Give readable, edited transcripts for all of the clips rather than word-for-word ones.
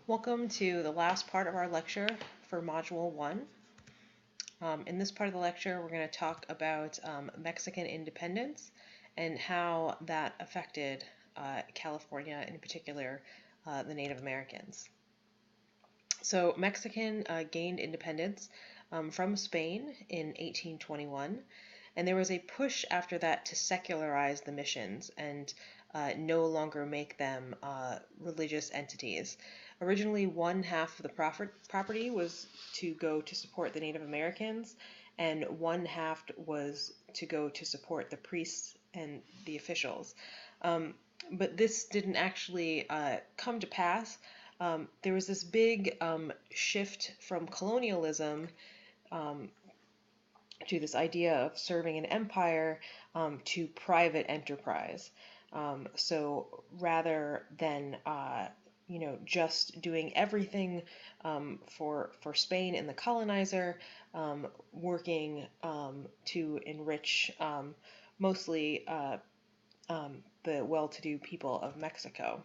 Welcome to the last part of our lecture for Module 1. In this part of the lecture, we're going to talk about Mexican independence and how that affected California, in particular, the Native Americans. So Mexican gained independence from Spain in 1821, and there was a push after that to secularize the missions and no longer make them religious entities. Originally, one half of the property was to go to support the Native Americans, and one half was to go to support the priests and the officials. But this didn't actually come to pass. There was this big shift from colonialism to this idea of serving an empire to private enterprise. So rather than just doing everything for Spain and the colonizer, working to enrich mostly the well-to-do people of Mexico.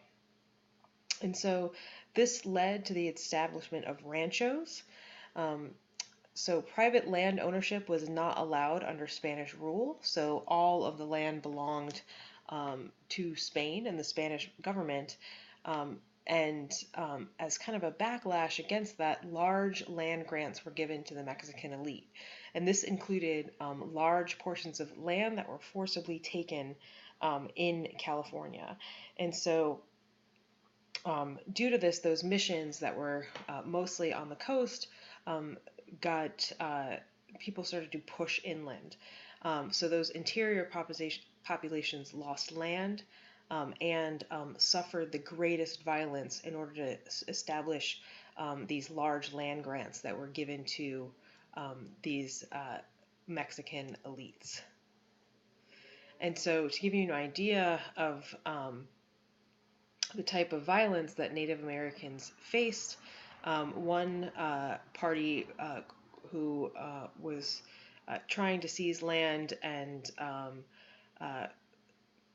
And so this led to the establishment of ranchos. So private land ownership was not allowed under Spanish rule, so all of the land belonged to Spain and the Spanish government. As kind of a backlash against that, large land grants were given to the Mexican elite. And this included large portions of land that were forcibly taken in California. And so due to this, those missions that were mostly on the coast people started to push inland. So those interior populations lost land and suffered the greatest violence in order to establish these large land grants that were given to these Mexican elites. And so to give you an idea of the type of violence that Native Americans faced, one party who was trying to seize land and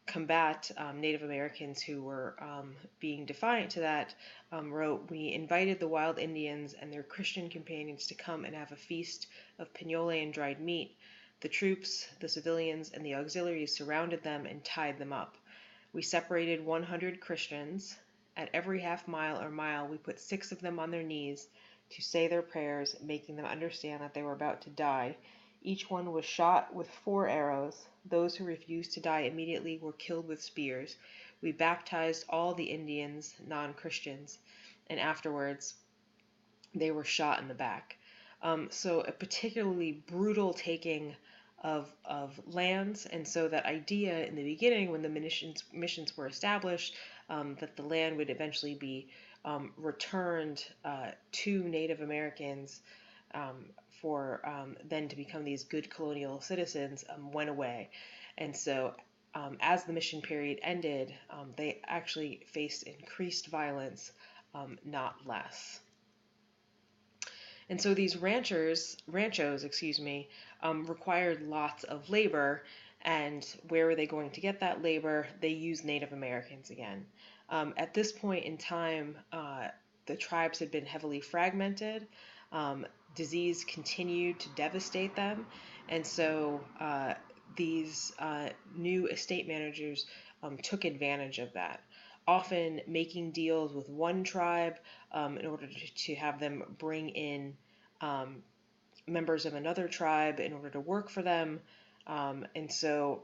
combat Native Americans who were being defiant to that, wrote, "We invited the wild Indians and their Christian companions to come and have a feast of pinole and dried meat. The troops, the civilians, and the auxiliaries surrounded them and tied them up. We separated 100 Christians. At every half mile or mile, we put 6 of them on their knees to say their prayers, making them understand that they were about to die. Each one was shot with 4 arrows. Those who refused to die immediately were killed with spears. We baptized all the Indians, non-Christians, and afterwards they were shot in the back." So a particularly brutal taking of lands, and so that idea in the beginning when the missions were established, that the land would eventually be returned to Native Americans for then to become these good colonial citizens, went away. And so as the mission period ended, they actually faced increased violence, not less. And so these ranchos, required lots of labor, and where were they going to get that labor? They used Native Americans again. At this point in time, the tribes had been heavily fragmented. Disease continued to devastate them, and so these new estate managers took advantage of that, often making deals with one tribe in order to have them bring in members of another tribe in order to work for them. And so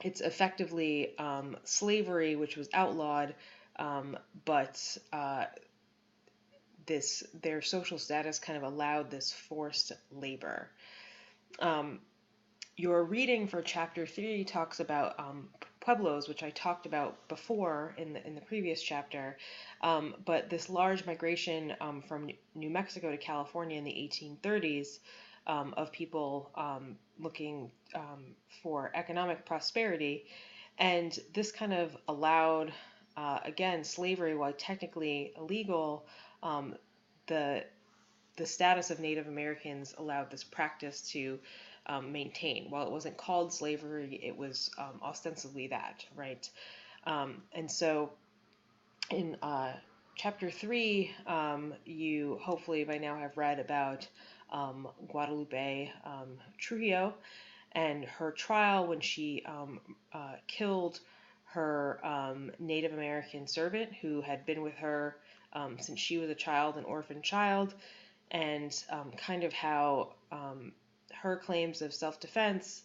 it's effectively slavery, which was outlawed, but their social status kind of allowed this forced labor. Your reading for Chapter 3 talks about pueblos, which I talked about before in the previous chapter, but this large migration from New Mexico to California in the 1830s of people looking for economic prosperity, and this kind of allowed, again, slavery, while technically illegal, the status of Native Americans allowed this practice to maintain. While it wasn't called slavery, it was ostensibly that, right? And so in Chapter 3, you hopefully by now have read about Guadalupe Trujillo and her trial when she killed her Native American servant who had been with her since she was a child, an orphan child, and kind of how her claims of self-defense,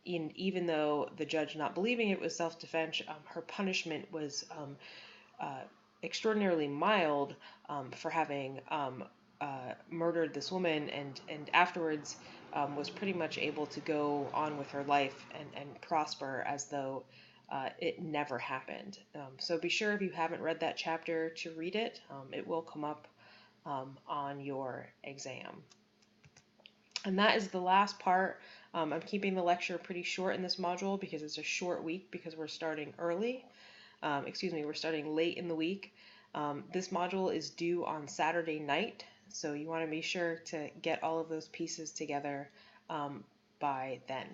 even though the judge not believing it was self-defense, her punishment was uh, extraordinarily mild for having murdered this woman, and afterwards was pretty much able to go on with her life and prosper as though it never happened. So be sure, if you haven't read that chapter, to read it. It will come up on your exam. And that is the last part. I'm keeping the lecture pretty short in this module because it's a short week because we're starting early. We're starting late in the week. This module is due on Saturday night, so you want to be sure to get all of those pieces together by then.